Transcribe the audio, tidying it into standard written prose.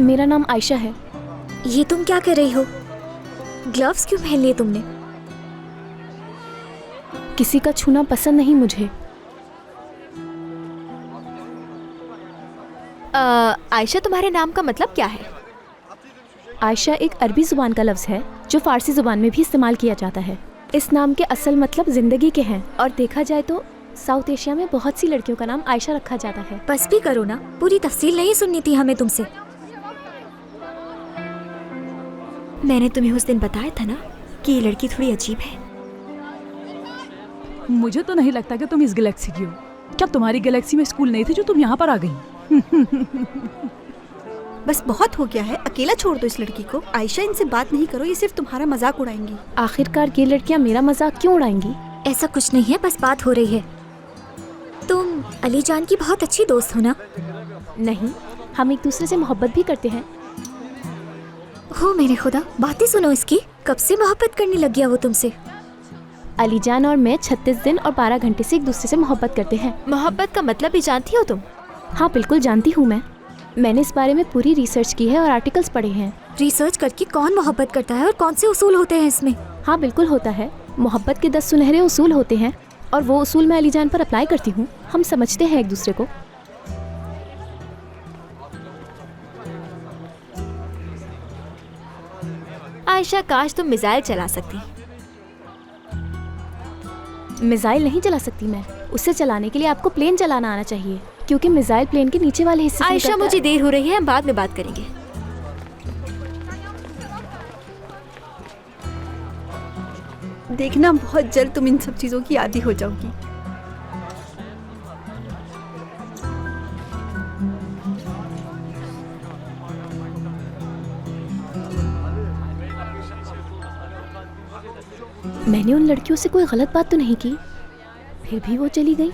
मेरा नाम आयशा है। ये तुम क्या कर रही हो? ग्लव्स क्यों पहन लिए तुमने? किसी का छूना पसंद नहीं मुझे। आयशा, तुम्हारे नाम का मतलब क्या है? आयशा एक अरबी जुबान का लफ्ज़ है जो फारसी जुबान में भी इस्तेमाल किया जाता है। इस नाम के असल मतलब जिंदगी के हैं और देखा जाए तो साउथ एशिया में बहुत सी लड़कियों का नाम आयशा रखा जाता है। बस भी करो ना, पूरी तफसील नहीं सुननी थी हमें तुमसे। मैंने तुम्हें उस दिन बताया था ना कि ये लड़की थोड़ी अजीब है। मुझे तो नहीं लगता कि तुम इस गैलेक्सी की हो। क्या तुम्हारी गैलेक्सी में स्कूल नहीं थे जो तुम यहाँ पर आ गई? बस बहुत हो गया है, अकेला छोड़ दो इस लड़की को। आयशा, इनसे बात नहीं करो, ये सिर्फ तुम्हारा मजाक उड़ाएंगी। आखिरकार ये लड़कियाँ मेरा मजाक क्यों उड़ाएंगी? ऐसा कुछ नहीं है, बस बात हो रही है। तुम अली जान की बहुत अच्छी दोस्त हो ना? नहीं, हम एक दूसरे से मोहब्बत भी करते हैं। हो मेरे खुदा, बातें सुनो इसकी। कब से मोहब्बत करने लग गया वो तुमसे? अली जान और मैं 36 दिन और 12 घंटे से एक दूसरे से मोहब्बत करते हैं। मोहब्बत का मतलब भी जानती हो तुम? हाँ बिल्कुल जानती हूँ मैं। मैंने इस बारे में पूरी रिसर्च की है और आर्टिकल्स पढ़े हैं। रिसर्च करके कौन मोहब्बत करता है और कौन से उसूल होते हैं इसमें? हाँ बिल्कुल होता है। मोहब्बत के 10 सुनहरे उसूल होते हैं और वो उसूल मैं अली जान पर अप्लाई करती हूँ। हम समझते हैं एक दूसरे को। आयशा, काश तुम मिसाइल चला सकती। मिसाइल नहीं चला सकती मैं। उसे चलाने के लिए आपको प्लेन चलाना आना चाहिए, क्योंकि मिसाइल प्लेन के नीचे वाले हिस्से से आयशा, निकलता मुझे देर हो रही है, हम बाद में बात करेंगे। देखना, बहुत जल्द तुम इन सब चीजों की आदी हो जाओगी। मैंने उन लड़कियों से कोई गलत बात तो नहीं की, फिर भी वो चली गई।